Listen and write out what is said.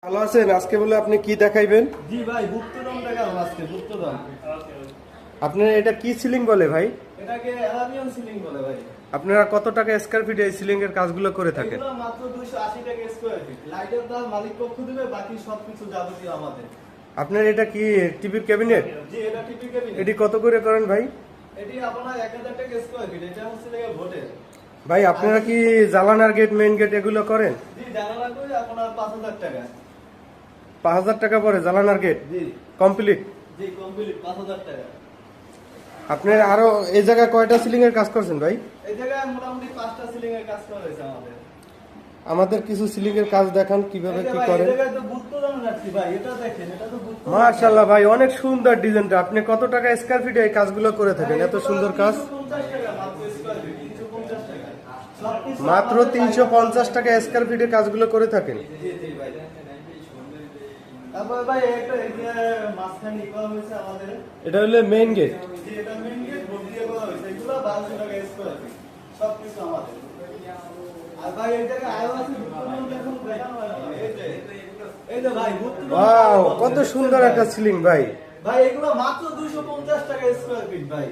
ভালো আছেন? আজকে বলে আপনি কি দেখাইবেন? জি ভাই, গুপ্তধন দেখাবো আজকে। গুপ্তধন আপনার এটা কি সিলিং বলে ভাই? এটাকে অ্যালামিয়াম সিলিং বলে ভাই। আপনারা কত টাকা স্কয়ার ফিট এই সিলিং এর কাজগুলো করে থাকেন? এগুলো মাত্র 280 টাকা স্কয়ার ফিট। লাইটের দাম মালিক পক্ষ দিবে, বাকি সবকিছু যাবতীয় আমাদের। আপনার এটা কি টিভির ক্যাবিনেট? জি, এটা টিপি ক্যাবিনেট। এটি কত করে করেন ভাই? এটি আপনার 1000 টাকা স্কয়ার ফিট। এটা হচ্ছে লেগে ভোটের। ভাই আপনারা কি জালানার গেট, মেইন গেট এগুলো করেন? জি, জানালা করে আপনার 5000 টাকা। 5000 টাকা পরে জালানার গেট জি কমপ্লিট? জি, কমপ্লিট 5000 টাকা। আপনার আরো এই জায়গায় কয়টা সিলিং এর কাজ করছেন ভাই? এই জায়গায় মোটামুটি 5টা সিলিং এর কাজ করা হয়েছে আমাদের। আমাদের কিছু সিলিং এর কাজ দেখান কিভাবে এই যে কি ভাই, করেন। এই জায়গায় তো গুপ্তধন রাখছি ভাই। এটা দেখেন, এটা তো গুপ্তধন। মাশাআল্লাহ ভাই, অনেক সুন্দর ডিজাইনটা। আপনি কত টাকা স্কয়ার ফিটে এই কাজগুলো করে থাকেন? এত সুন্দর কাজ 350 টাকা মাত্র স্কয়ার ফিট। 350 টাকা। সবকিছু মাত্র আমাদের 350 টাকা স্কয়ার ফিটে কাজগুলো করে থাকেন। জি জি ভাই। তারপর ভাই একটা এই যে মাঝখানে করা হয়েছে আমাদের। এটা হলো মেইন গেট। জি, এটা মেইন গেট বোর্ড দিয়ে করা হয়েছে। এগুলো 1200 টাকা স্কয়ার ফিট। সবকিছু আমাদের। আর ভাই এই জায়গায় আরো আছে গুপ্তধন, দেখুন দেখানো হয় না। এই যে ভাই গুপ্তধন। ওয়াও, কত সুন্দর একটা সিলিং ভাই। ভাই এগুলো মাত্র 250 টাকা স্কয়ার ফিট ভাই।